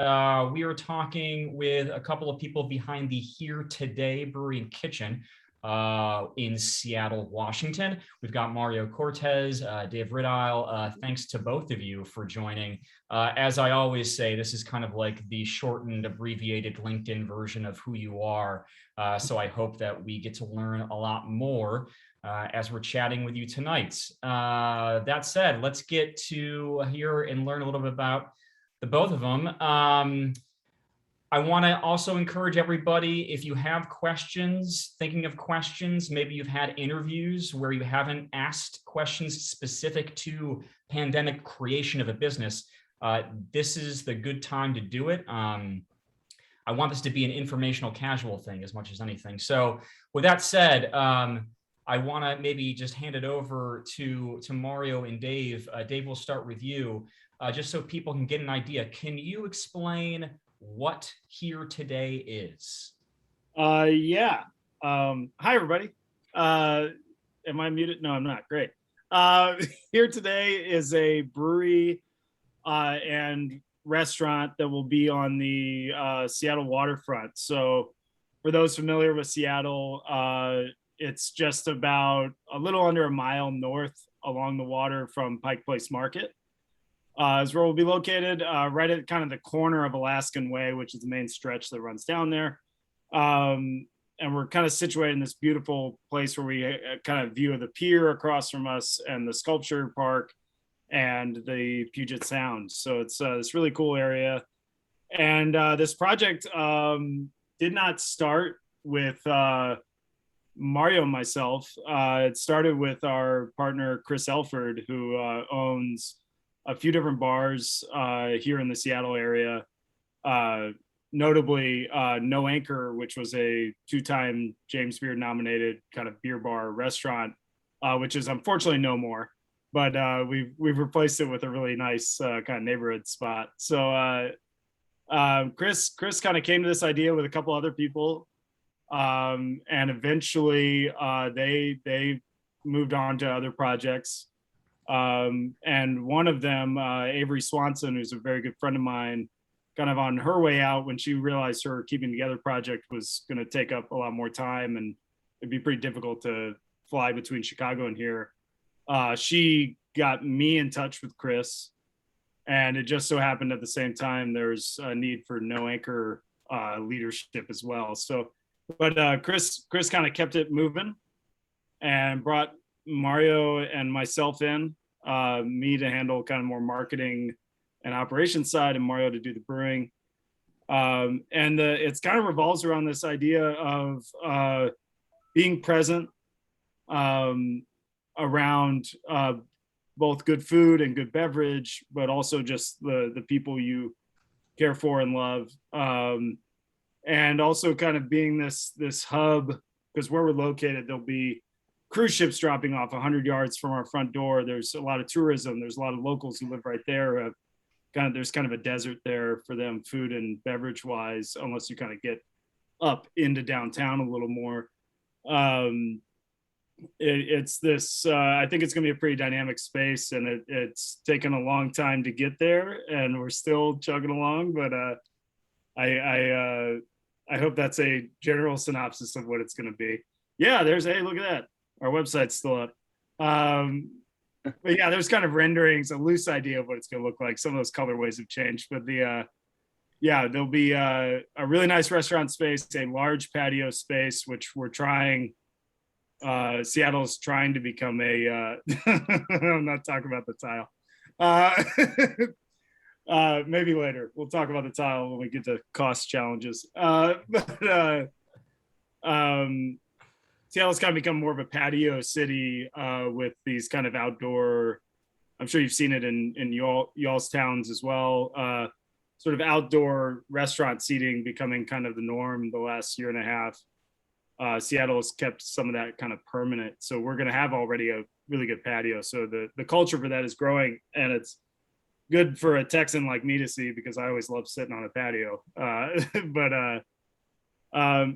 We are talking with a couple of people behind the Here Today Brewery and Kitchen in Seattle, Washington. We've got Mario Cortes, Dave Riddile. Thanks to both of you for joining. As I always say, this is kind of like the shortened, abbreviated LinkedIn version of who you are. So I hope that we get to learn a lot more as we're chatting with you tonight. That said, let's get to here and learn a little bit about the both of them. I want to also encourage everybody, if you have questions, thinking of questions, maybe you've had interviews where you haven't asked questions specific to pandemic creation of a business, this is the good time to do it. I want this to be an informational, casual thing as much as anything. So with that said, I want to maybe just hand it over to Mario and Dave. Dave, we'll start with you, just so people can get an idea. Can you explain what Here Today is? Yeah. Hi, everybody. Am I muted? No, I'm not. Great. Here Today is a brewery and restaurant that will be on the Seattle waterfront. So for those familiar with Seattle, it's just about a little under a mile north along the water from Pike Place Market. Is where we'll be located, right at kind of the corner of Alaskan Way, which is the main stretch that runs down there. And we're kind of situated in this beautiful place where we kind of view the pier across from us and the sculpture park and the Puget Sound. So it's this really cool area. And this project did not start with Mario and myself. It started with our partner, Chris Elford, who owns a few different bars here in the Seattle area, notably No Anchor, which was a two-time James Beard nominated kind of beer bar restaurant, which is unfortunately no more, but we've replaced it with a really nice kind of neighborhood spot. So Chris kind of came to this idea with a couple other people, and eventually they moved on to other projects. And one of them, Avery Swanson, who's a very good friend of mine, kind of on her way out when she realized her Keeping Together project was going to take up a lot more time and it'd be pretty difficult to fly between Chicago and here. She got me in touch with Chris, and it just so happened at the same time there's a need for No Anchor leadership as well. So, but Chris kind of kept it moving and brought Mario and myself in, me to handle kind of more marketing and operations side, and Mario to do the brewing. And it's kind of revolves around this idea of being present around both good food and good beverage, but also just the people you care for and love. And also kind of being this hub, because where we're located, there'll be cruise ships dropping off 100 yards from our front door. There's a lot of tourism. There's a lot of locals who live right there. There's kind of a desert there for them, food and beverage wise, unless you kind of get up into downtown a little more. It's this, I think it's going to be a pretty dynamic space, and it's taken a long time to get there, and we're still chugging along, but I hope that's a general synopsis of what it's going to be. Yeah, hey, look at that. Our website's still up. But yeah, there's kind of renderings, a loose idea of what it's going to look like. Some of those colorways have changed, but there'll be a really nice restaurant space, a large patio space, which we're trying. Seattle's trying to become a, I'm not talking about the tile. Maybe later. We'll talk about the tile when we get to cost challenges. Seattle's kind of become more of a patio city with these kind of outdoor, I'm sure you've seen it in y'all's towns as well, sort of outdoor restaurant seating becoming kind of the norm the last year and a half. Seattle has kept some of that kind of permanent. So we're going to have already a really good patio. So the culture for that is growing, and it's good for a Texan like me to see, because I always love sitting on a patio.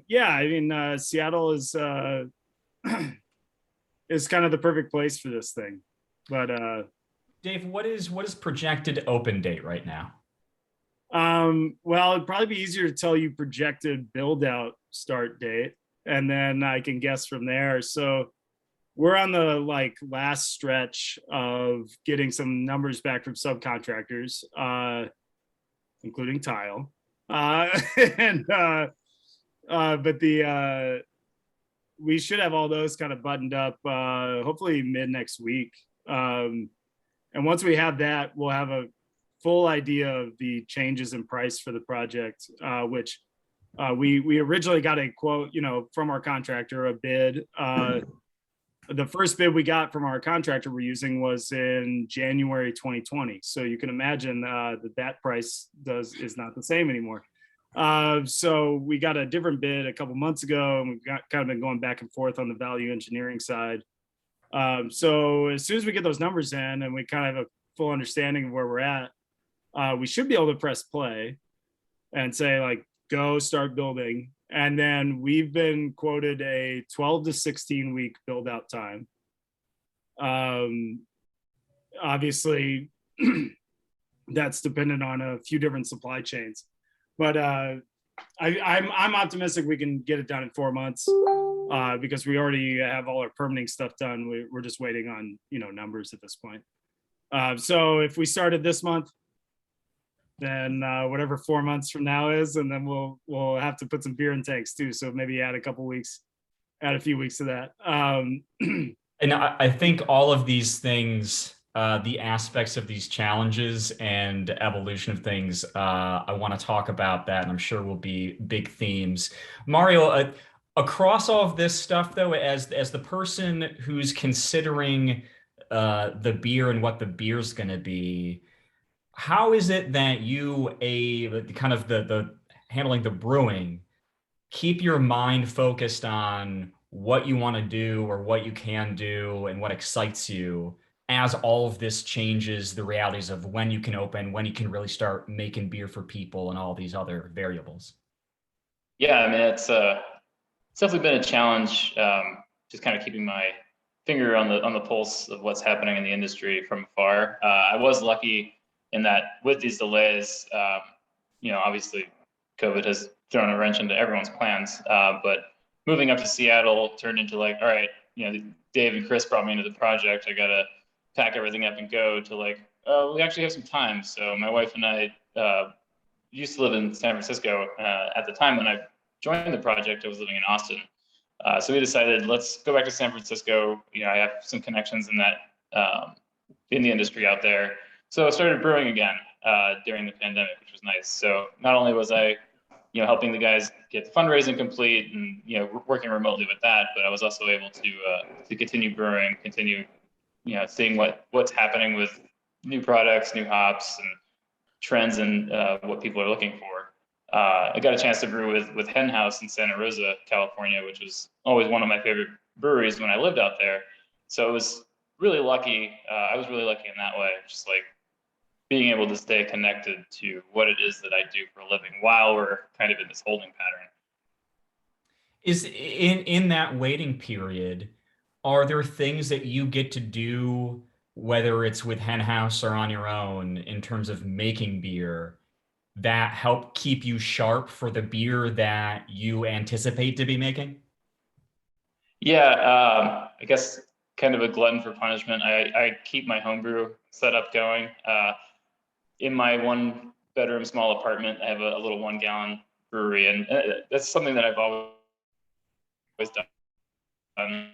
Yeah, I mean, Seattle is kind of the perfect place for this thing. But Dave, what is projected open date right now? Well, it'd probably be easier to tell you projected build out start date, and then I can guess from there. So we're on the last stretch of getting some numbers back from subcontractors, including tile. And but we should have all those kind of buttoned up hopefully mid next week. And once we have that, we'll have a full idea of the changes in price for the project, which we originally got a quote, from our contractor, a bid. The first bid we got from our contractor we're using was in January 2020. So you can imagine that price is not the same anymore. So we got a different bid a couple months ago, and we've kind of been going back and forth on the value engineering side. So as soon as we get those numbers in and we kind of have a full understanding of where we're at, we should be able to press play and say go start building. And then we've been quoted a 12 to 16 week build out time. Obviously that's dependent on a few different supply chains, but I'm optimistic we can get it done in 4 months, because we already have all our permitting stuff done. We're just waiting on, numbers at this point. So if we started this month, then whatever 4 months from now is, and then we'll have to put some beer in tanks too. So maybe add a few weeks to that. And I think all of these things, the aspects of these challenges and evolution of things, I want to talk about that, and I'm sure will be big themes. Mario, across all of this stuff though, as the person who's considering the beer and what the beer's going to be, how is it that you, the handling the brewing, keep your mind focused on what you want to do or what you can do and what excites you as all of this changes the realities of when you can open, when you can really start making beer for people, and all these other variables? Yeah, I mean, it's definitely been a challenge, just kind of keeping my finger on the pulse of what's happening in the industry from afar. I was lucky in that with these delays, obviously COVID has thrown a wrench into everyone's plans, but moving up to Seattle turned into all right, Dave and Chris brought me into the project. I got to pack everything up and go to we actually have some time. So my wife and I used to live in San Francisco. At the time when I joined the project, I was living in Austin. So we decided, let's go back to San Francisco. I have some connections in that, in the industry out there. So I started brewing again during the pandemic, which was nice. So not only was I, helping the guys get the fundraising complete and, working remotely with that, but I was also able to continue brewing, continue, seeing what's happening with new products, new hops, and trends, and what people are looking for. I got a chance to brew with Hen House in Santa Rosa, California, which was always one of my favorite breweries when I lived out there. So it was really lucky. I was really lucky in that way, just being able to stay connected to what it is that I do for a living while we're kind of in this holding pattern. Is in that waiting period, are there things that you get to do, whether it's with Hen House or on your own, in terms of making beer, that help keep you sharp for the beer that you anticipate to be making? Yeah, I guess kind of a glutton for punishment. I keep my homebrew setup going. In my 1-bedroom small apartment, I have a little 1-gallon brewery, and that's something that I've always done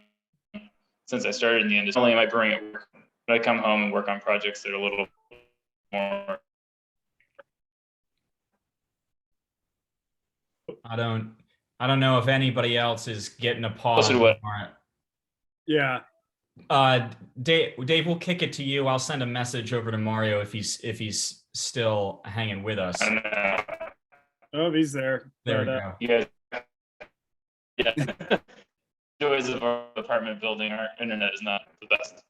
since I started in the industry. Not only am I brewing at work, but I come home and work on projects that are a little more. I don't know if anybody else is getting a pause. Closer to what? Yeah. Dave, we'll kick it to you. I'll send a message over to Mario if he's still hanging with us. I don't know. Oh, he's there. There we go. Yeah. Joys of our apartment building, our internet is not the best.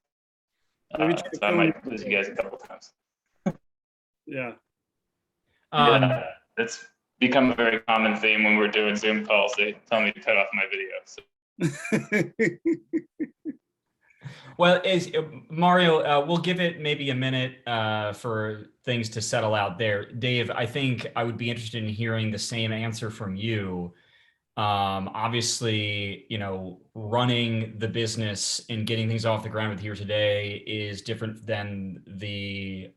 So I might lose you guys a couple times. Yeah. Yeah, it's become a very common theme when we're doing Zoom calls. They tell me to cut off my video. So. Well, Mario, we'll give it maybe a minute for things to settle out there. Dave, I think I would be interested in hearing the same answer from you. Obviously, running the business and getting things off the ground with Here Today is different than the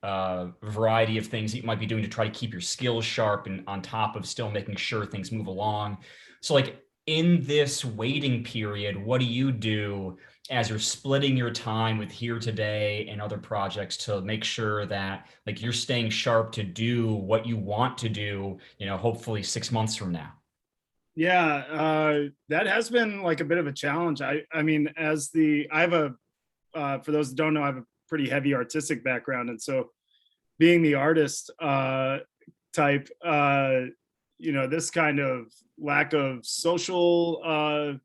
variety of things that you might be doing to try to keep your skills sharp and on top of still making sure things move along. So, like, in this waiting period, what do you do as you're splitting your time with Here Today and other projects to make sure that like you're staying sharp to do what you want to do, hopefully 6 months from now? Yeah, that has been like a bit of a challenge. I mean, I have for those that don't know, I have a pretty heavy artistic background. And so being the artist type, this kind of lack of social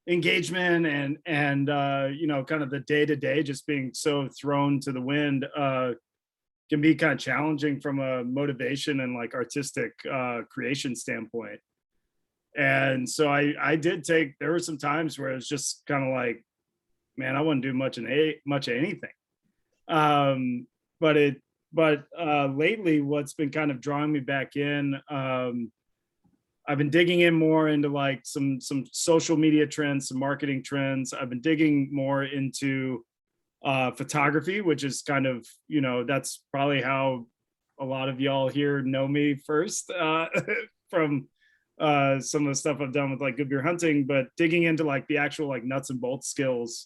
engagement and kind of the day to day just being so thrown to the wind can be kind of challenging from a motivation and like artistic creation standpoint. And so there were some times where it was just kind of like, man, I wouldn't do much of anything. But lately what's been kind of drawing me back in, I've been digging in more into like some social media trends, some marketing trends. I've been digging more into photography, which is kind of, that's probably how a lot of y'all here know me first from some of the stuff I've done with like Good Beer Hunting, but digging into like the actual like nuts and bolts skills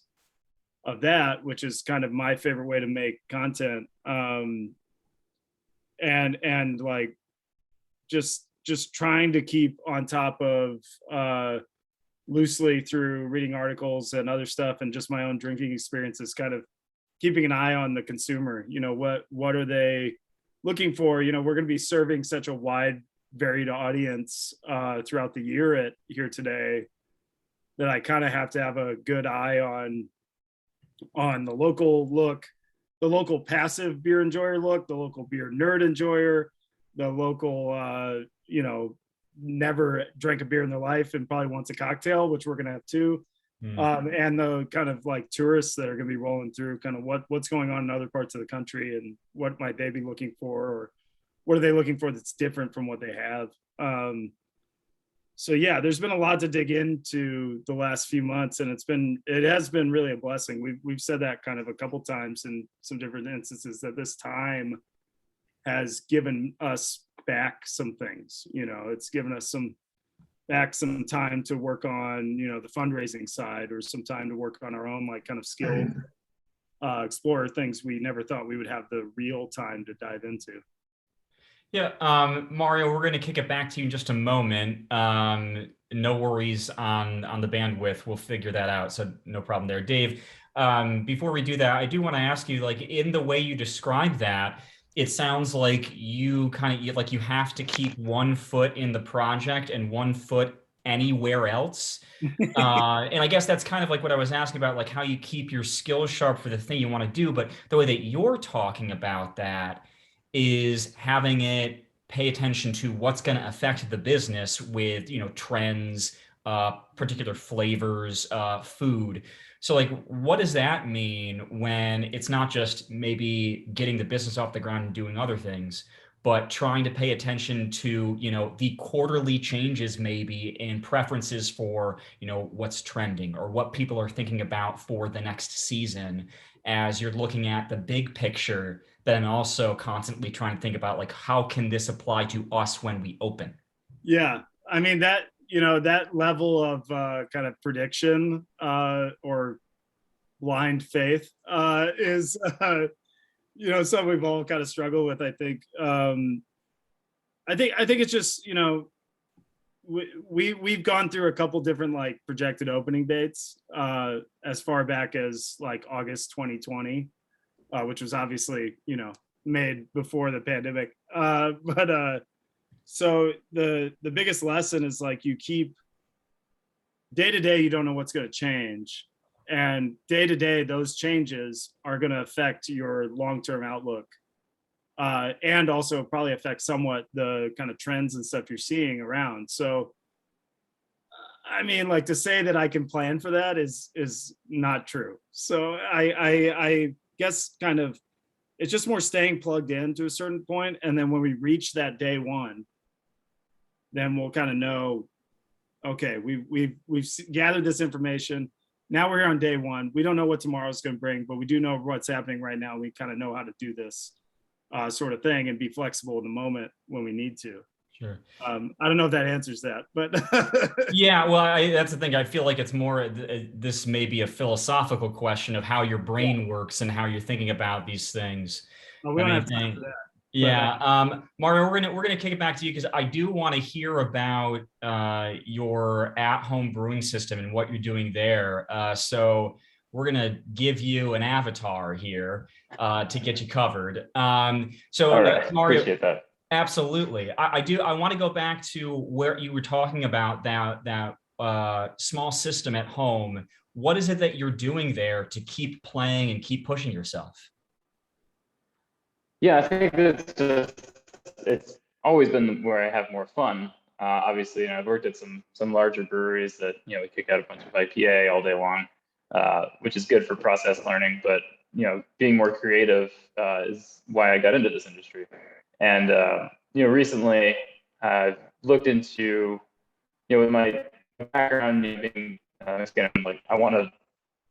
of that, which is kind of my favorite way to make content. And like just trying to keep on top of loosely through reading articles and other stuff and just my own drinking experiences, kind of keeping an eye on the consumer. What are they looking for? We're going to be serving such a wide varied audience throughout the year at Here Today that I kind of have to have a good eye on the local look, the local passive beer enjoyer look, the local beer nerd enjoyer, the local never drank a beer in their life and probably wants a cocktail, which we're gonna have too. And the kind of like tourists that are going to be rolling through, kind of what's going on in other parts of the country and what might they be looking for, or what are they looking for that's different from what they have. So yeah, there's been a lot to dig into the last few months, and it has been really a blessing. We've said that kind of a couple times in some different instances, that this time has given us back some things. It's given us some time to work on the fundraising side, or some time to work on our own like kind of skill explore things we never thought we would have the real time to dive into. Yeah, Mario, we're going to kick it back to you in just a moment. No worries on the bandwidth. We'll figure that out. So no problem there. Dave, before we do that, I do want to ask you, like, in the way you describe that, it sounds like you have to keep one foot in the project and one foot anywhere else. And I guess that's kind of like what I was asking about, like how you keep your skills sharp for the thing you want to do. But the way that you're talking about that is having it pay attention to what's going to affect the business with, trends, particular flavors, food. So like, what does that mean when it's not just maybe getting the business off the ground and doing other things, but trying to pay attention to, the quarterly changes maybe in preferences for, what's trending or what people are thinking about for the next season, as you're looking at the big picture, then also constantly trying to think about like, how can this apply to us when we open? Yeah. I mean, that level of kind of prediction or blind faith is something we've all kind of struggled with. I think it's just, we've gone through a couple different like projected opening dates as far back as like August 2020, which was obviously made before the pandemic. So the biggest lesson is like, you keep day to day, you don't know what's going to change, and day to day those changes are going to affect your long-term outlook, and also probably affect somewhat the kind of trends and stuff you're seeing around. So I mean, like, to say that I can plan for that is not true. So I guess kind of it's just more staying plugged in to a certain point, and then when we reach that day one, then we'll kind of know, okay, we've gathered this information. Now we're here on day one. We don't know what tomorrow's going to bring, but we do know what's happening right now. We kind of know how to do this sort of thing and be flexible in the moment when we need to. Sure. I don't know if that answers that, but Yeah, well, that's the thing. I feel like it's more, this may be a philosophical question of how your brain works and how you're thinking about these things. we don't have time for that. Yeah, Mario, we're gonna kick it back to you because I do want to hear about your at-home brewing system and what you're doing there. So we're gonna give you an avatar here to get you covered. So all right, Mario, appreciate that. Absolutely, I want to go back to where you were talking about that small system at home. What is it that you're doing there to keep playing and keep pushing yourself? Yeah, I think it's always been where I have more fun. Obviously, I've worked at some larger breweries that we kick out a bunch of IPA all day long, which is good for process learning. But being more creative is why I got into this industry. And recently I've looked into with my background being Mexican, I want to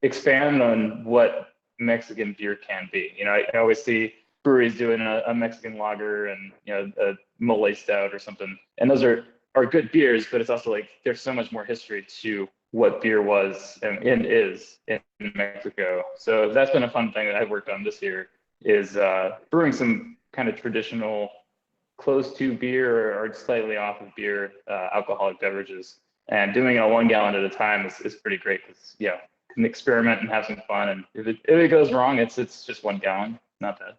expand on what Mexican beer can be. I always see breweries doing a Mexican lager and a mole stout or something, and those are good beers, but it's also there's so much more history to what beer was and is in Mexico. So that's been a fun thing that I've worked on this year, is brewing some kind of traditional close to beer or slightly off of beer alcoholic beverages, and doing it 1 gallon at a time is pretty great because can experiment and have some fun, and if it goes wrong, it's just 1 gallon, not bad.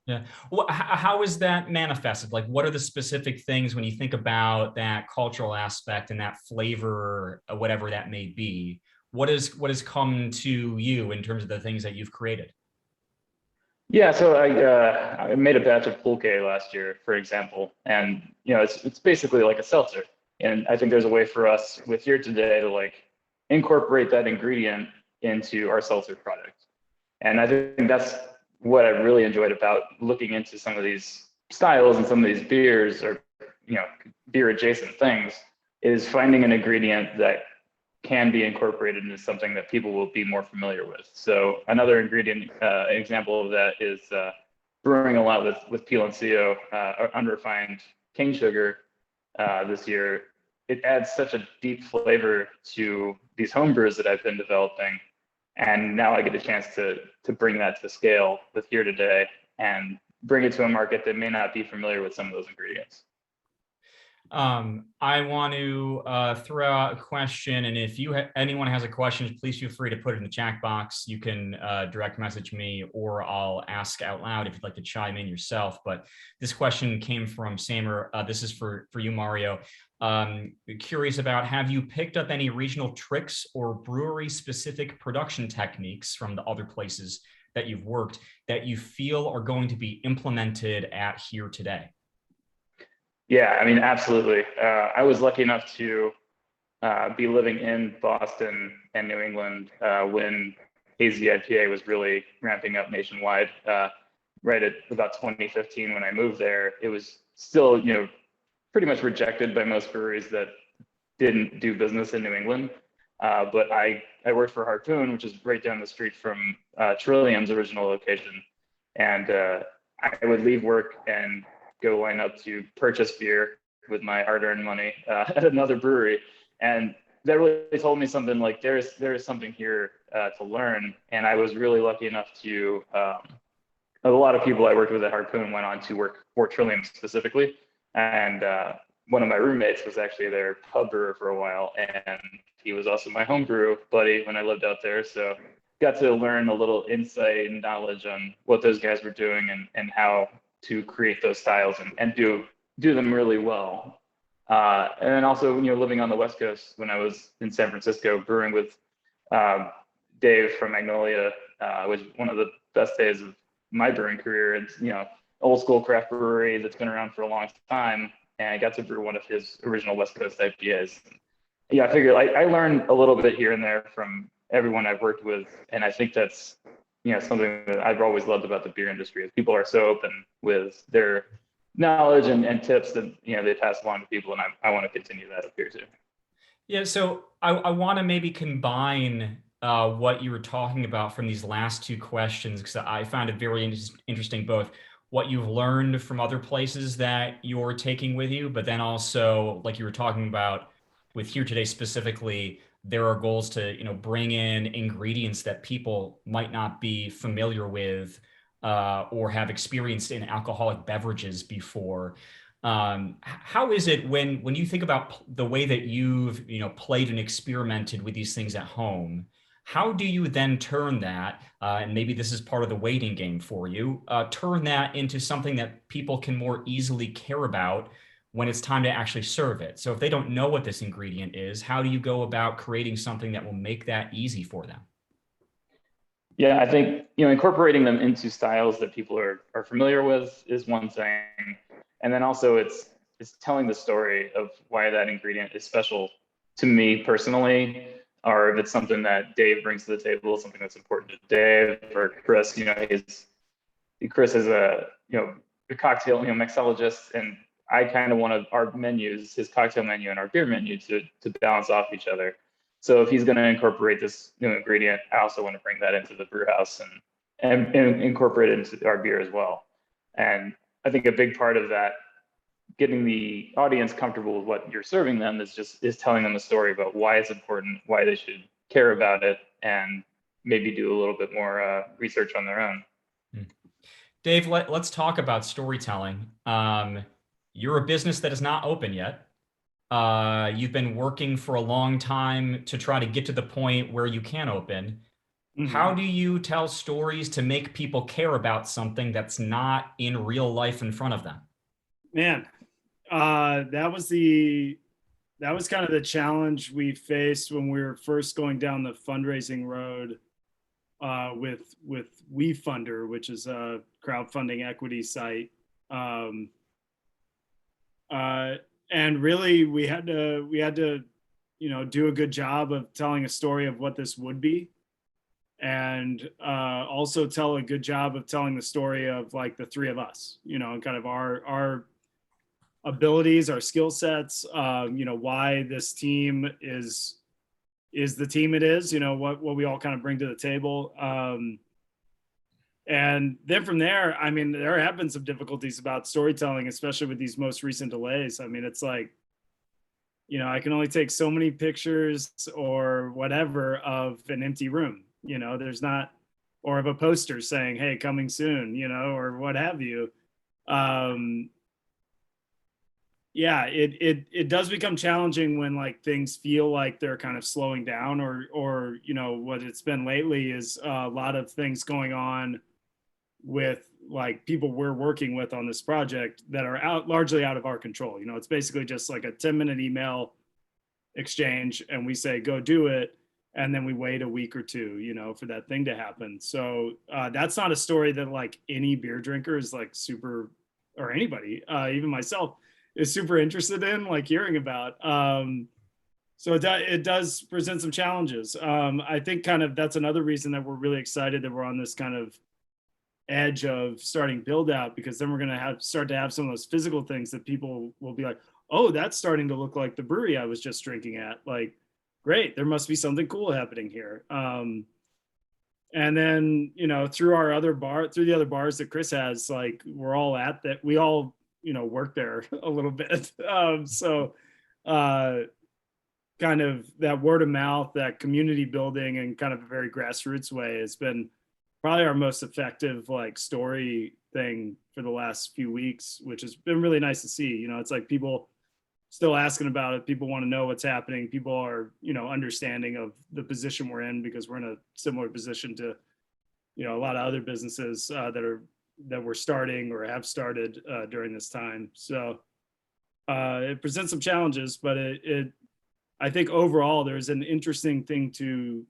Yeah. Well, how is that manifested? What are the specific things when you think about that cultural aspect and that flavor, whatever that may be? What has come to you in terms of the things that you've created? Yeah, so I made a batch of pulque last year, for example, and it's basically like a seltzer, and I think there's a way for us with Here Today to incorporate that ingredient into our seltzer product, and I think that's what I really enjoyed about looking into some of these styles and some of these beers, or beer adjacent things, is finding an ingredient that can be incorporated into something that people will be more familiar with. So another ingredient example of that is brewing a lot with piloncillo, unrefined cane sugar this year. It adds such a deep flavor to these home brews that I've been developing, and now I get a chance to bring that to scale with Here Today and bring it to a market that may not be familiar with some of those ingredients. I want to throw out a question, and if anyone has a question, please feel free to put it in the chat box. You can direct message me, or I'll ask out loud if you'd like to chime in yourself. But this question came from Samer. This is for you, Mario. Curious about, have you picked up any regional tricks or brewery specific production techniques from the other places that you've worked that you feel are going to be implemented at Here Today? Yeah, I mean, absolutely. I was lucky enough to be living in Boston and New England when hazy IPA was really ramping up nationwide. Right at about 2015, when I moved there, it was still, pretty much rejected by most breweries that didn't do business in New England. But I worked for Harpoon, which is right down the street from Trillium's original location. And I would leave work and go line up to purchase beer with my hard-earned money at another brewery, and that really told me something. There is something here to learn, and I was really lucky enough to. A lot of people I worked with at Harpoon went on to work for Trillium specifically, and one of my roommates was actually their pub brewer for a while, and he was also my homebrew buddy when I lived out there. So got to learn a little insight and knowledge on what those guys were doing and how to create those styles and do them really well. And then also, living on the West Coast when I was in San Francisco, brewing with Dave from Magnolia, was one of the best days of my brewing career. It's, old school craft brewery that's been around for a long time. And I got to brew one of his original West Coast IPAs. yeah, I figured I learned a little bit here and there from everyone I've worked with. And I think that's, something that I've always loved about the beer industry is people are so open with their knowledge and tips that, they pass along to people. And I want to continue that up here too. Yeah, so I want to maybe combine what you were talking about from these last two questions, because I found it very interesting, both what you've learned from other places that you're taking with you, but then also, like you were talking about with Here Today specifically, there are goals to, bring in ingredients that people might not be familiar with or have experienced in alcoholic beverages before. How is it when you think about the way that you've played and experimented with these things at home? How do you then turn that, and maybe this is part of the waiting game for you, turn that into something that people can more easily care about when it's time to actually serve it? So if they don't know what this ingredient is, how do you go about creating something that will make that easy for them? Yeah, I think, incorporating them into styles that people are familiar with is one thing. And then also it's telling the story of why that ingredient is special to me personally, or if it's something that Dave brings to the table, something that's important to Dave or Chris. Chris is a cocktail mixologist, and I kind of wanted our menus, his cocktail menu and our beer menu, to balance off each other. So if he's going to incorporate this new ingredient, I also want to bring that into the brew house and incorporate it into our beer as well. And I think a big part of that, getting the audience comfortable with what you're serving them, is telling them a story about why it's important, why they should care about it, and maybe do a little bit more research on their own. Dave, let's talk about storytelling. You're a business that is not open yet. You've been working for a long time to try to get to the point where you can open. Mm-hmm. How do you tell stories to make people care about something that's not in real life in front of them? Man, that was kind of the challenge we faced when we were first going down the fundraising road with WeFunder, which is a crowdfunding equity site. And really we had to do a good job of telling a story of what this would be, and also tell a good job of telling the story of like the three of us, and kind of our abilities, our skill sets, why this team is the team it is, what we all kind of bring to the table. And then from there, I mean, there have been some difficulties about storytelling, especially with these most recent delays. I mean, it's like, I can only take so many pictures or whatever of an empty room, there's not, or of a poster saying, hey, coming soon, or what have you. Yeah, it does become challenging when like things feel like they're kind of slowing down, or what it's been lately is a lot of things going on with like people we're working with on this project that are largely out of our control. It's basically just like a 10-minute email exchange and we say, go do it. And then we wait a week or two, for that thing to happen. So that's not a story that like any beer drinker is like super, or anybody, even myself, is super interested in like hearing about. So it does present some challenges. I think kind of that's another reason that we're really excited that we're on this kind of edge of starting build out, because then we're going to start to have some of those physical things that people will be like, oh, that's starting to look like the brewery I was just drinking at. Like, great, there must be something cool happening here. And then, through the other bars that Chris has, like we're all at that, we all, work there a little bit. So kind of that word of mouth, that community building and kind of a very grassroots way has been probably our most effective like story thing for the last few weeks, which has been really nice to see. It's like people still asking about it. People want to know what's happening. People are, understanding of the position we're in, because we're in a similar position to, a lot of other businesses that we're starting or have started during this time. So it presents some challenges, but I think overall there's an interesting thing to,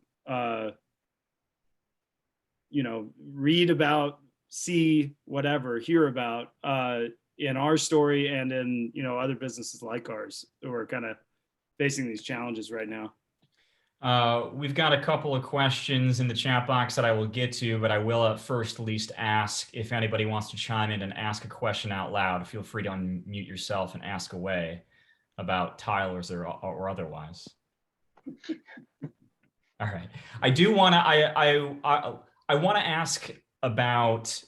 read about, see, whatever, hear about in our story and in, other businesses like ours who are kind of facing these challenges right now. We've got a couple of questions in the chat box that I will get to, but I will at first least ask if anybody wants to chime in and ask a question out loud. Feel free to unmute yourself and ask away about Tyler's or otherwise. All right. I do want to, I want to ask about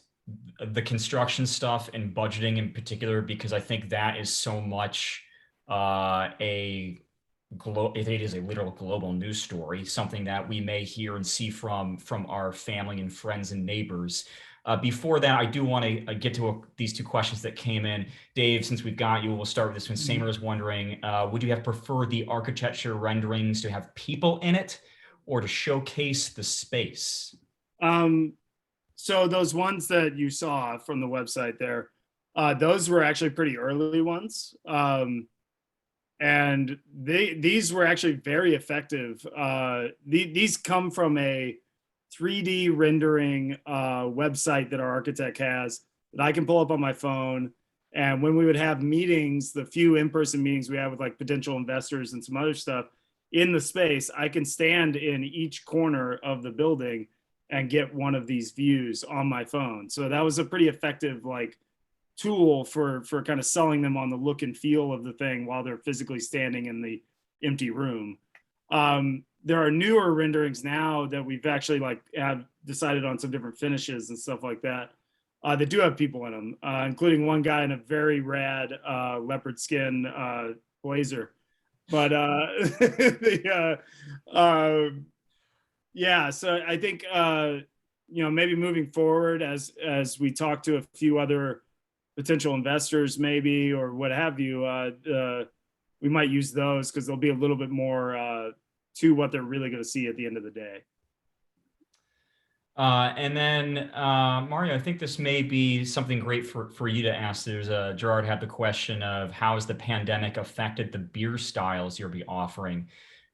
the construction stuff and budgeting in particular, because I think that is so much it is a literal global news story, something that we may hear and see from our family and friends and neighbors. Before that, I do want to get to these two questions that came in. Dave, since we've got you, we'll start with this one. Samer is wondering, would you have preferred the architecture renderings to have people in it or to showcase the space? So those ones that you saw from the website there, those were actually pretty early ones. And these were actually very effective. These come from a 3D rendering website that our architect has that I can pull up on my phone. And when we would have meetings, the few in-person meetings we have with like potential investors and some other stuff in the space, I can stand in each corner of the building and get one of these views on my phone. So that was a pretty effective like tool for kind of selling them on the look and feel of the thing while they're physically standing in the empty room. There are newer renderings now that we've actually like have decided on some different finishes and stuff like that that do have people in them, including one guy in a very rad leopard skin blazer. But yeah, so I think maybe moving forward as we talk to a few other potential investors maybe or what have you, we might use those because they'll be a little bit more to what they're really going to see at the end of the day. And then Mario, I think this may be something great for you to ask. There's Gerard had the question of how has the pandemic affected the beer styles you'll be offering?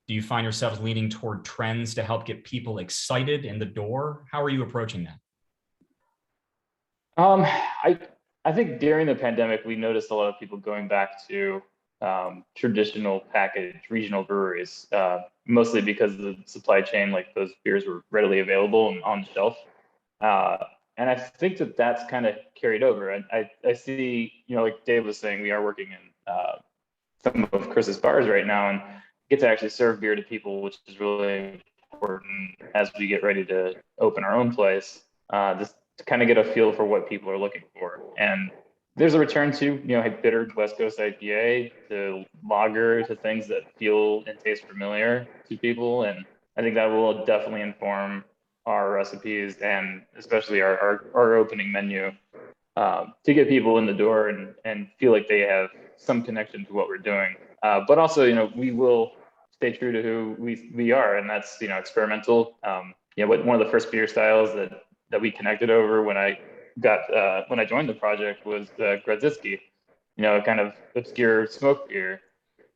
Do you find yourselves leaning toward trends to help get people excited in the door? How are you approaching that? I think during the pandemic, we noticed a lot of people going back to traditional packaged regional breweries, mostly because of the supply chain, like those beers were readily available and on the shelf. And I think that that's kind of carried over. I see, like Dave was saying, we are working in some of Chris's bars right now and get to actually serve beer to people, which is really important as we get ready to open our own place. Just to kind of get a feel for what people are looking for. And there's a return to, bitter West Coast IPA, to lager, to things that feel and taste familiar to people. And I think that will definitely inform our recipes and especially our opening menu to get people in the door and feel like they have some connection to what we're doing. But also, we will stay true to who we are, and that's, experimental. One of the first beer styles that we connected over when I joined the project was Grodzisky, a kind of obscure smoke beer.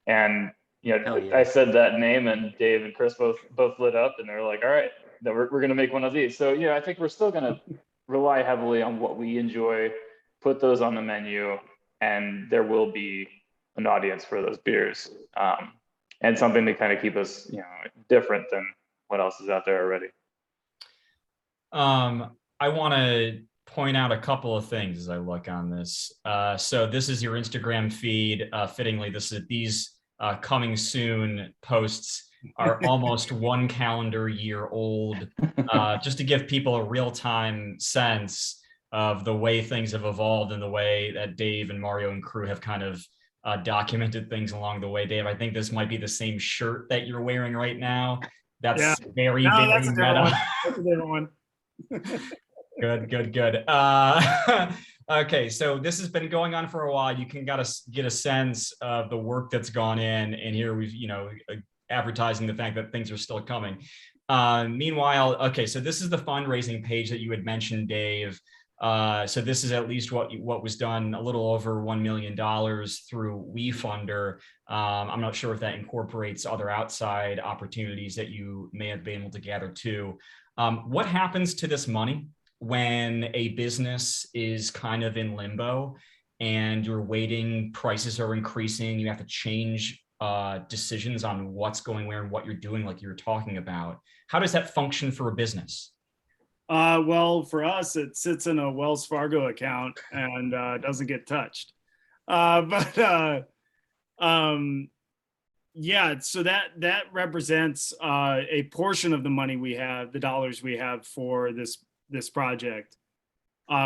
And I said that name, and Dave and Chris both lit up, and they're like, "All right, we're going to make one of these." So I think we're still going to rely heavily on what we enjoy, put those on the menu, and there will be an audience for those beers, and something to kind of keep us different than what else is out there already. I want to point out a couple of things as I look on this. So this is your Instagram feed. Fittingly, these coming soon posts are almost 1 calendar year old, just to give people a real-time sense of the way things have evolved and the way that Dave and Mario and crew have kind of documented things along the way. Dave, I think this might be the same shirt that you're wearing right now. That's very that's a meta. one. That's a different one. Good. Okay, so this has been going on for a while. You can get a sense of the work that's gone in, and here we've advertising the fact that things are still coming. Meanwhile, okay, so this is the fundraising page that you had mentioned, Dave. So this is at least what was done, a little over $1 million through WeFunder. I'm not sure if that incorporates other outside opportunities that you may have been able to gather too. What happens to this money when a business is kind of in limbo and you're waiting, prices are increasing, you have to change decisions on what's going where and what you're doing, like you were talking about. How does that function for a business? Well, for us, it sits in a Wells Fargo account and doesn't get touched. Yeah, so that represents a portion of the money we have, the dollars we have for this project.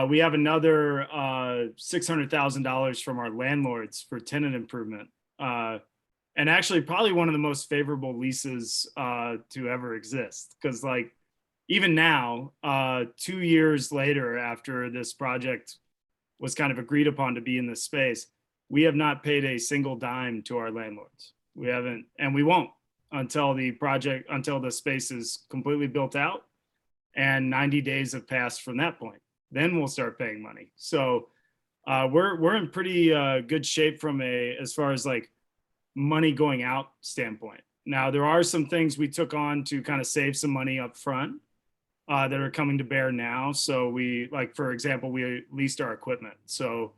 We have another $600,000 from our landlords for tenant improvement, and actually probably one of the most favorable leases to ever exist. Because like even now, 2 years later, after this project was kind of agreed upon to be in this space, we have not paid a single dime to our landlords. We haven't, and we won't until the space is completely built out and 90 days have passed from that point. Then we'll start paying money. So we're in pretty good shape from as far as like money going out standpoint. Now there are some things we took on to kind of save some money up front that are coming to bear now. So we, like, for example, we leased our equipment. So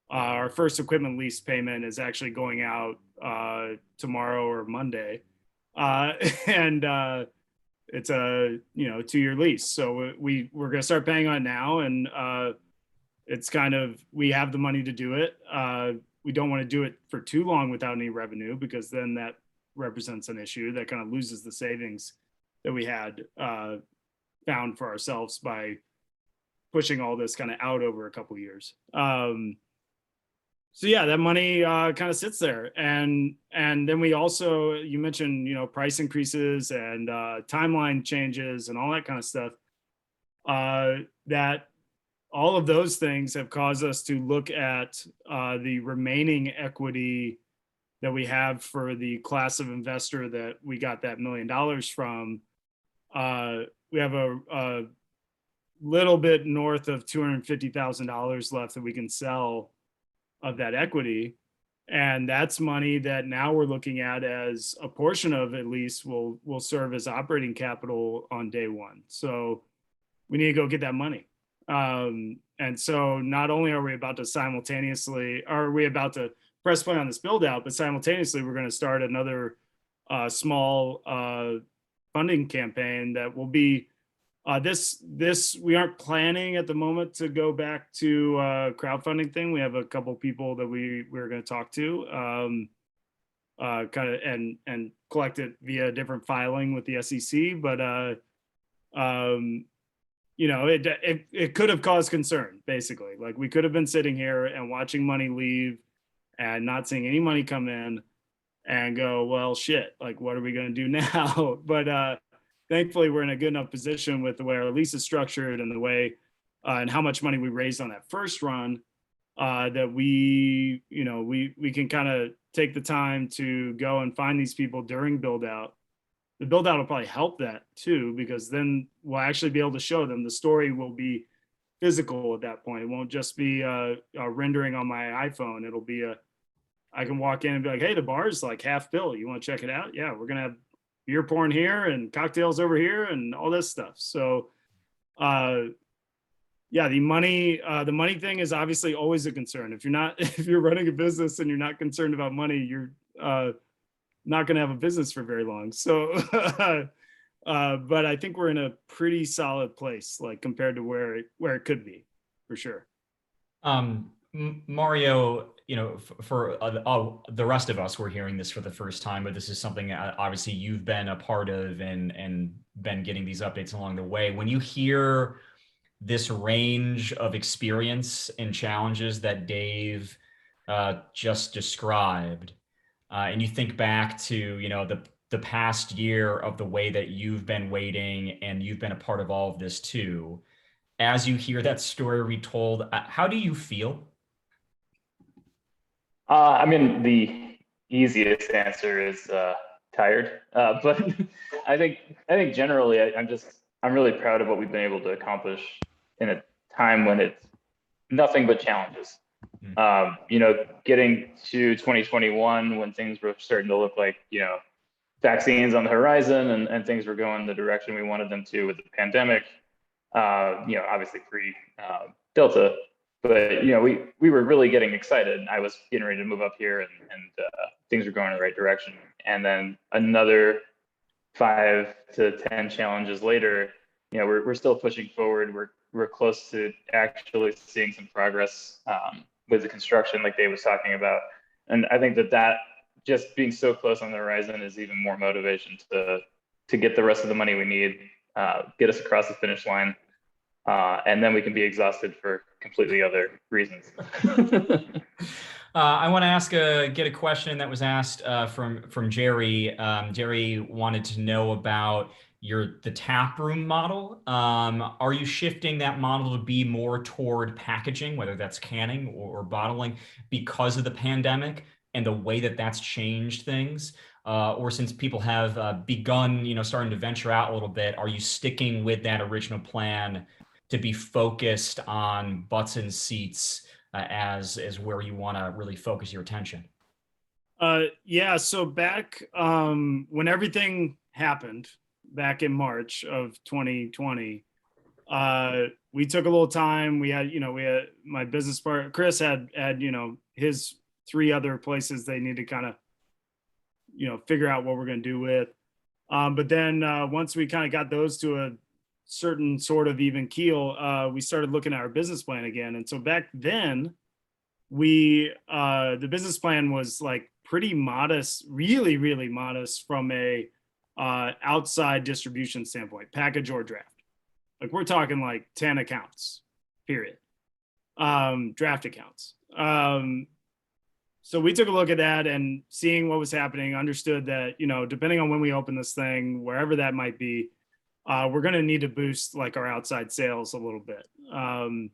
our first equipment lease payment is actually going out tomorrow or Monday. And it's a 2-year lease. So we're going to start paying on it now. And it's kind of, we have the money to do it. We don't want to do it for too long without any revenue, because then that represents an issue that kind of loses the savings that we had found for ourselves by pushing all this kind of out over a couple of years. So yeah, that money kind of sits there, and then we also, you mentioned price increases and timeline changes and all that kind of stuff. That all of those things have caused us to look at the remaining equity that we have for the class of investor that we got that $1 million from. We have a little bit north of $250,000 left that we can sell of that equity. And that's money that now we're looking at as a portion of, at least, will serve as operating capital on day one. So we need to go get that money. And so not only are we about to press play on this build out, but simultaneously we're going to start another small funding campaign that will be we aren't planning at the moment to go back to crowdfunding thing. We have a couple people that we're going to talk to kind of and collect it via different filing with the SEC, but it could have caused concern, basically. Like, we could have been sitting here and watching money leave and not seeing any money come in and go, well, shit, like, what are we going to do now? But thankfully, we're in a good enough position with the way our lease is structured and the way and how much money we raised on that first run that we can kind of take the time to go and find these people during build out. The build out will probably help that too, because then we'll actually be able to show them. The story will be physical at that point. It won't just be a rendering on my iPhone. It'll be I can walk in and be like, hey, the bar's like half built. You want to check it out? Yeah, we're going to have beer pouring here and cocktails over here and all this stuff. So yeah, the money thing is obviously always a concern. If you're running a business and you're not concerned about money, you're not going to have a business for very long. So but I think we're in a pretty solid place, like, compared to where it could be, for sure. Mario, for the rest of us, we're hearing this for the first time, but this is something obviously you've been a part of and been getting these updates along the way. When you hear this range of experience and challenges that Dave just described, and you think back to the past year of the way that you've been waiting, and you've been a part of all of this too, as you hear that story retold, how do you feel? I mean, the easiest answer is tired, but I think generally I'm really proud of what we've been able to accomplish in a time when it's nothing but challenges. Getting to 2021 when things were starting to look like vaccines on the horizon and things were going the direction we wanted them to with the pandemic. Obviously pre Delta. but we were really getting excited. I was getting ready to move up here, and things were going in the right direction. And then another 5 to 10 challenges later, we're still pushing forward. We're close to actually seeing some progress with the construction, like Dave was talking about. And I think that just being so close on the horizon is even more motivation to get the rest of the money we need, get us across the finish line, and then we can be exhausted for completely other reasons. I want to get a question that was asked from Jerry. Jerry wanted to know about the tap room model. Are you shifting that model to be more toward packaging, whether that's canning or bottling, because of the pandemic and the way that that's changed things? Or since people have begun, starting to venture out a little bit, are you sticking with that original plan to be focused on butts and seats as where you want to really focus your attention? Yeah. So back when everything happened back in March of 2020, we took a little time. We had my business partner, Chris had his 3 other places they need to kind of, figure out what we're going to do with. But then once we kind of got those to a certain sort of even keel, we started looking at our business plan again. And so back then the business plan was like pretty modest, really, really modest from a outside distribution standpoint, package or draft. Like we're talking like 10 accounts, period. Draft accounts. So we took a look at that and seeing what was happening, understood that, depending on when we open this thing, wherever that might be, we're going to need to boost like our outside sales a little bit. And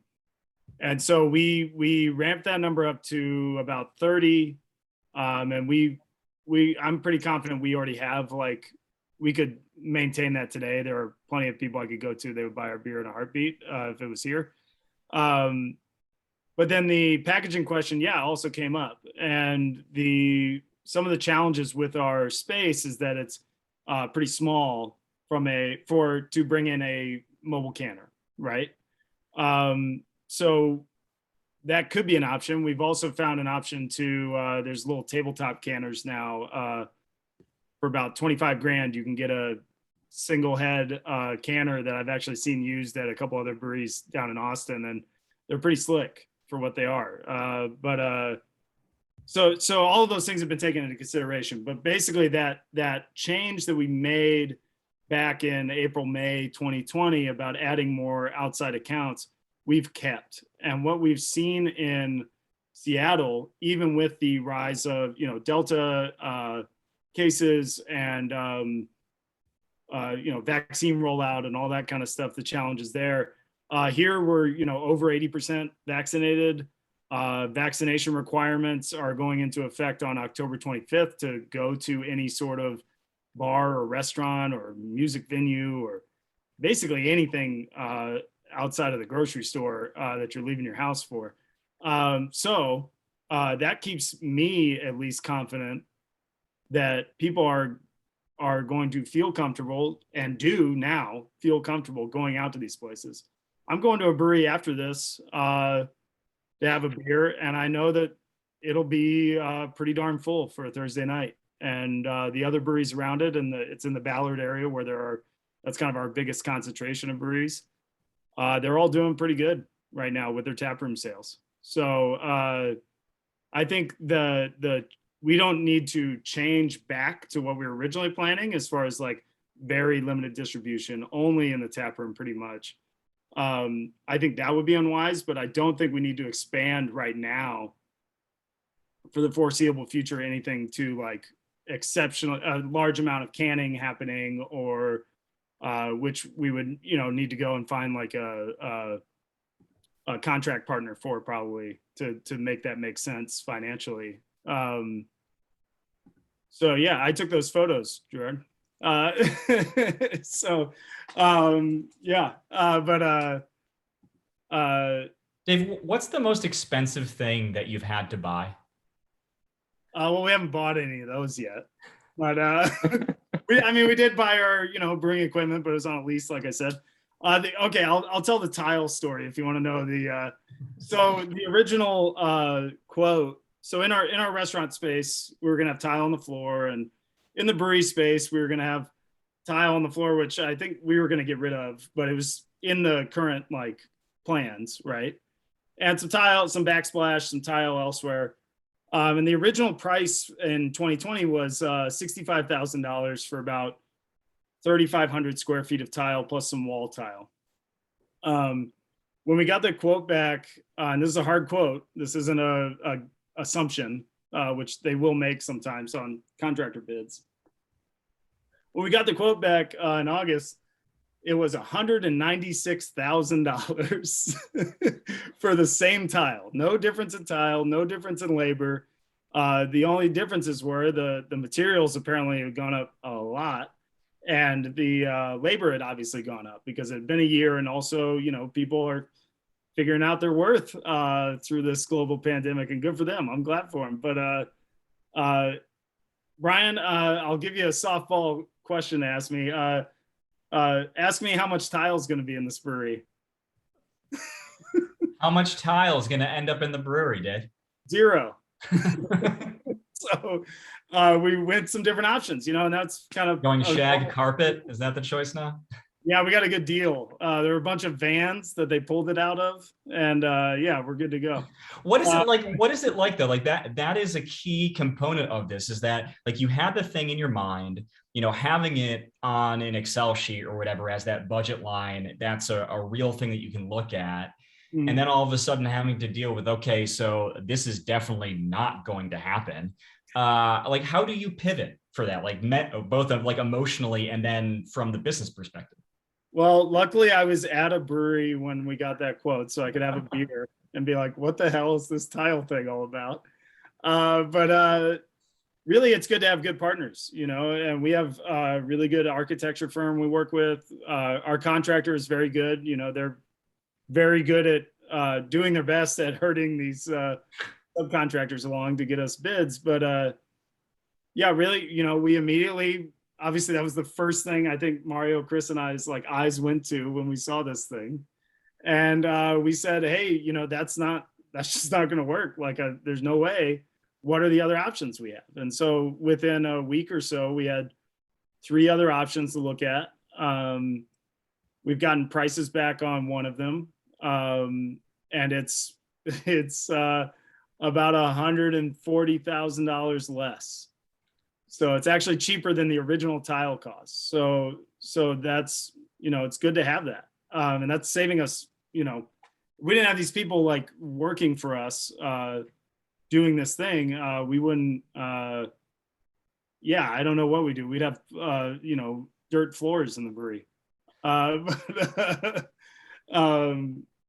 so we ramped that number up to about 30. And I'm pretty confident we already have, like, we could maintain that today. There are plenty of people I could go to, they would buy our beer in a heartbeat if it was here. But then the packaging question, also came up. And some of the challenges with our space is that it's pretty small to bring in a mobile canner, right? So that could be an option. We've also found an option to, there's little tabletop canners now. For about 25 grand, you can get a single head canner that I've actually seen used at a couple other breweries down in Austin, and they're pretty slick for what they are. So all of those things have been taken into consideration. But basically that change that we made back in April, May 2020 about adding more outside accounts, we've kept. And what we've seen in Seattle, even with the rise of, Delta cases and, vaccine rollout and all that kind of stuff, the challenges there. Here we're, over 80% vaccinated. Vaccination requirements are going into effect on October 25th to go to any sort of bar or restaurant or music venue or basically anything outside of the grocery store that you're leaving your house for. So that keeps me at least confident that people are going to feel comfortable and do now feel comfortable going out to these places. I'm going to a brewery after this to have a beer, and I know that it'll be pretty darn full for a Thursday night. And the other breweries around it, and it's in the Ballard area where that's kind of our biggest concentration of breweries. They're all doing pretty good right now with their taproom sales. So I think we don't need to change back to what we were originally planning as far as like very limited distribution, only in the taproom pretty much. I think that would be unwise, but I don't think we need to expand right now for the foreseeable future, anything to like exceptional, a large amount of canning happening, or which we would, need to go and find like a contract partner for, probably to make that make sense financially. So yeah, I took those photos, Gerard. So Dave, what's the most expensive thing that you've had to buy? Well, we haven't bought any of those yet, but we did buy our, brewing equipment, but it was on a lease, like I said. Okay, I'll tell the tile story if you want to know so the original quote. So in our restaurant space, we were gonna have tile on the floor, and in the brewery space, we were gonna have tile on the floor, which I think we were gonna get rid of, but it was in the current like plans, right? And some tile, some backsplash, some tile elsewhere. And the original price in 2020 was $65,000 for about 3,500 square feet of tile plus some wall tile. When we got the quote back, and this is a hard quote, this isn't a assumption, which they will make sometimes on contractor bids. When we got the quote back in August, it was $196,000 for the same tile. No difference in tile, no difference in labor. The only differences were the materials apparently had gone up a lot, and the labor had obviously gone up because it had been a year, and also, you know, people are figuring out their worth through this global pandemic, and good for them. I'm glad for them. But Brian, I'll give you a softball question to ask me. Ask me how much tile is going to be in this brewery. How much tile is going to end up in the brewery, Dave? 0. So we went some different options, you know, and that's kind of going shag carpet. Is that the choice now? Yeah, we got a good deal. There were a bunch of vans that they pulled it out of, and yeah, we're good to go. What is it like? What is it like though? Like that is a key component of this, is that like you had the thing in your mind, you know, having it on an Excel sheet or whatever as that budget line, that's a real thing that you can look at. And then all of a sudden having to deal with, okay, so this is definitely not going to happen. Like, how do you pivot for that? Like both of like emotionally and then from the business perspective? Well, luckily I was at a brewery when we got that quote, so I could have a beer and be like, what the hell is this tile thing all about? But really, it's good to have good partners, you know, and we have a really good architecture firm we work with. Our contractor is very good. You know, they're very good at doing their best at herding these subcontractors along to get us bids. But yeah, really, you know, we immediately, obviously that was the first thing I think Mario, Chris, and I's like eyes went to when we saw this thing. And we said, hey, you know, that's just not going to work. Like, there's no way. What are the other options we have? And so within a week or so, we had 3 other options to look at. We've gotten prices back on one of them. And it's about $140,000 less. So it's actually cheaper than the original tile cost. So that's, you know, it's good to have that. And that's saving us, you know, we didn't have these people like working for us, doing this thing. We wouldn't, yeah, I don't know what we do. We'd have, you know, dirt floors in the brewery.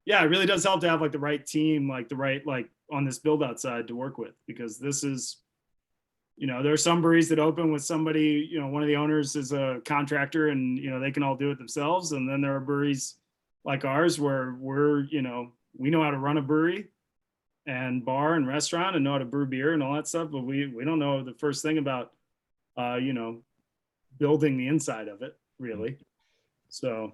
Yeah, it really does help to have like the right team, like the right, like on this build out side to work with, because this is, you know, there are some breweries that open with somebody, you know, one of the owners is a contractor and, you know, they can all do it themselves. And then there are breweries like ours where we're, you know, we know how to run a brewery and bar and restaurant and know how to brew beer and all that stuff, but we don't know the first thing about, you know, building the inside of it, really. So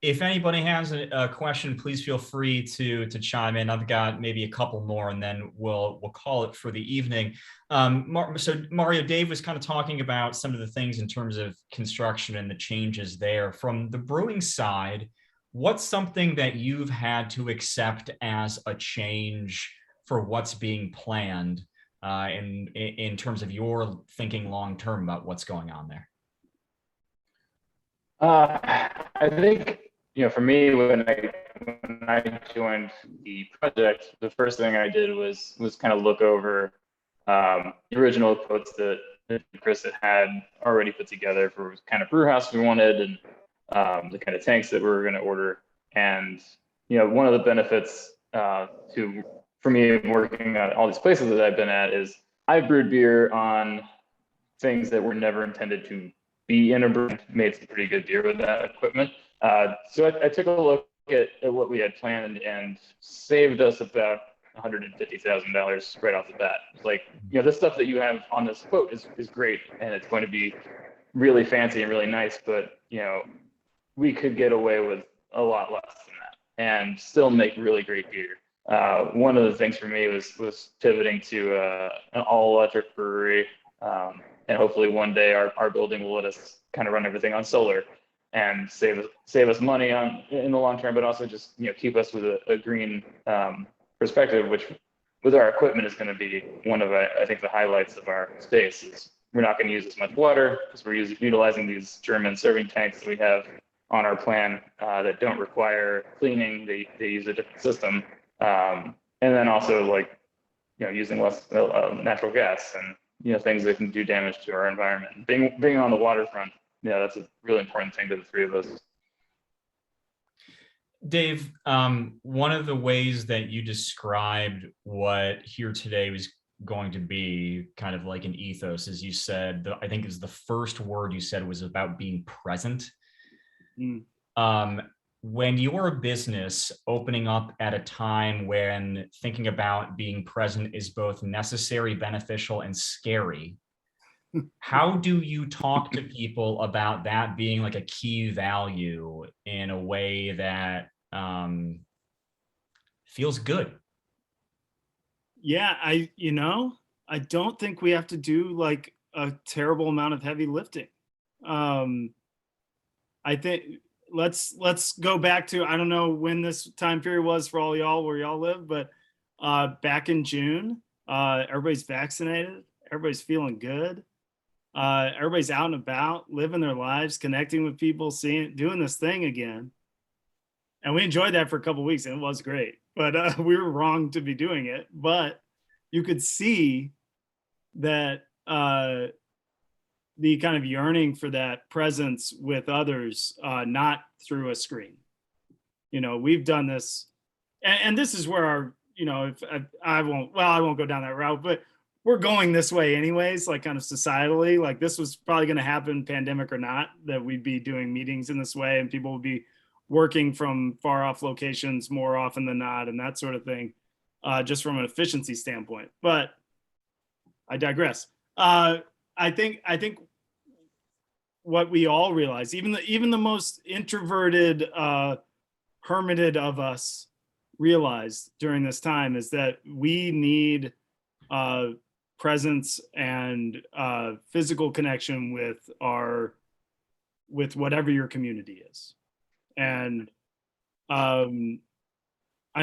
if anybody has a question, please feel free to chime in. I've got maybe a couple more, and then we'll call it for the evening. So Mario, Dave was kind of talking about some of the things in terms of construction and the changes there. From the brewing side, what's something that you've had to accept as a change for what's being planned in terms of your thinking long term about what's going on there? I think, you know, for me, when I joined the project, the first thing I did was kind of look over the original quotes that Chris had already put together for kind of brew house we wanted, and the kind of tanks that we were going to order. And, you know, one of the benefits for me working at all these places that I've been at is I've brewed beer on things that were never intended to be in a brew, made some pretty good beer with that equipment. So I took a look at what we had planned and saved us about $150,000 right off the bat. Like, you know, the stuff that you have on this quote is great, and it's going to be really fancy and really nice, but, you know, we could get away with a lot less than that and still make really great beer. One of the things for me was pivoting to an all electric brewery, and hopefully one day our building will let us kind of run everything on solar and save us money in the long term, but also just keep us with a green perspective, which with our equipment is going to be one of I think the highlights of our space. Is we're not going to use as much water because we're utilizing these German serving tanks that we have on our plan that don't require cleaning. They use a different system, and then also using less natural gas and things that can do damage to our environment. Being on the waterfront, that's a really important thing to the three of us. Dave, one of the ways that you described what Here Today was going to be, kind of like an ethos, as you said, I think is the first word you said was about being present. When your business opening up at a time when thinking about being present is both necessary, beneficial, and scary, how do you talk to people about that being like a key value in a way that feels good? Yeah, I don't think we have to do like a terrible amount of heavy lifting. I think let's go back to, I don't know when this time period was for all y'all where y'all live, but back in June, everybody's vaccinated, everybody's feeling good. Everybody's out and about, living their lives, connecting with people, doing this thing again. And we enjoyed that for a couple of weeks and it was great, but we were wrong to be doing it. But you could see that the kind of yearning for that presence with others, not through a screen. We've done this, and this is where our, if I won't go down that route, but we're going this way anyways, like kind of societally, like this was probably going to happen, pandemic or not, that we'd be doing meetings in this way and people would be working from far off locations more often than not and that sort of thing, just from an efficiency standpoint. But I digress. I think what we all realize, even the most introverted, hermited of us realized during this time, is that we need presence and physical connection with whatever your community is. And I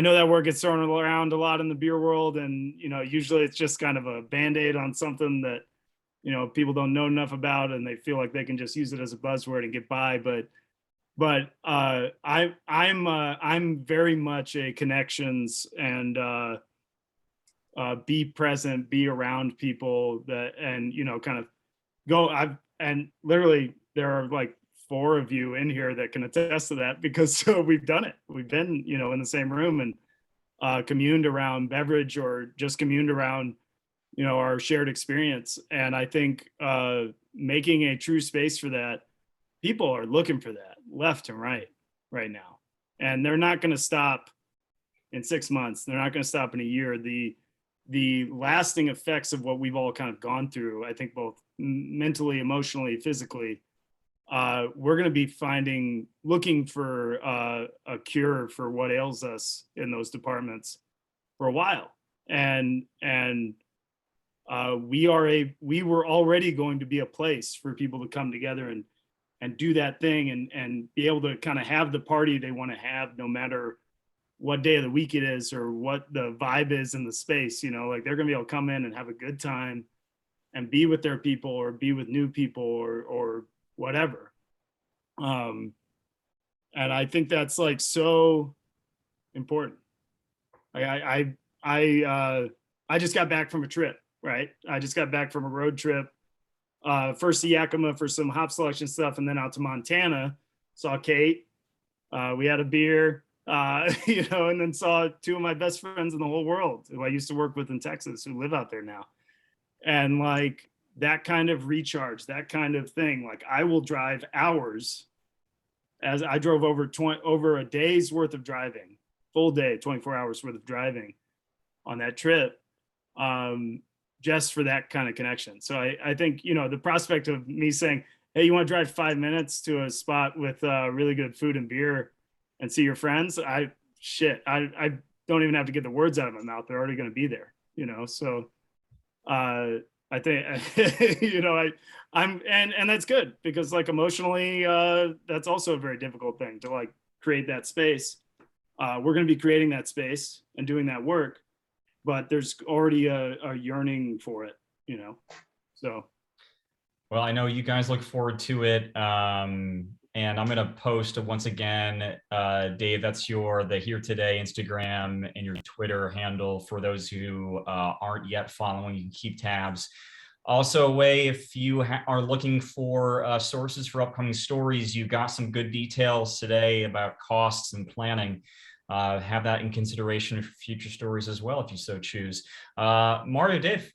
know that word gets thrown around a lot in the beer world, and usually it's just kind of a band-aid on something that people don't know enough about, and they feel like they can just use it as a buzzword and get by. But I'm very much a connections and be present, be around people that, and kind of go. And literally there are like 4 of you in here that can attest to that, because we've done it. We've been in the same room and communed around beverage, or just communed around our shared experience. And I think making a true space for that, people are looking for that left and right now, and they're not going to stop in 6 months. They're not going to stop in a year. The lasting effects of what we've all kind of gone through, I think both mentally, emotionally, physically, we're going to be looking for a cure for what ails us in those departments for a while. And we were already going to be a place for people to come together and do that thing and be able to kind of have the party they want to have, no matter what day of the week it is or what the vibe is in the space. Like they're gonna be able to come in and have a good time and be with their people, or be with new people, or whatever. And I think that's like so important. I just got back from a trip, right? I just got back from a road trip, first to Yakima for some hop selection stuff, and then out to Montana, saw Kate, we had a beer, and then saw 2 of my best friends in the whole world who I used to work with in Texas, who live out there now. And like that kind of recharge, that kind of thing, like I will drive hours, as I drove over a day's worth of driving, full day, 24 hours worth of driving on that trip, just for that kind of connection. So I think, the prospect of me saying, hey, you want to drive 5 minutes to a spot with really good food and beer and see your friends? I don't even have to get the words out of my mouth. They're already going to be there, you know? So I think, you know, and that's good because like emotionally, that's also a very difficult thing to like create that space. We're going to be creating that space and doing that work, but there's already a yearning for it, you know? So. Well, I know you guys look forward to it. And I'm going to post once again, Dave, that's the Here Today Instagram and your Twitter handle for those who aren't yet following. You can keep tabs. Also, a way if you are looking for sources for upcoming stories, you got some good details today about costs and planning. Have that in consideration for future stories as well, if you so choose. Mario, Dave,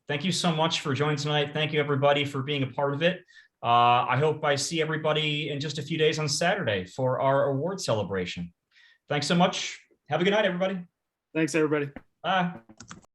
thank you so much for joining tonight. Thank you, everybody, for being a part of it. I hope I see everybody in just a few days on Saturday for our award celebration. Thanks so much. Have a good night, everybody. Thanks, everybody. Bye.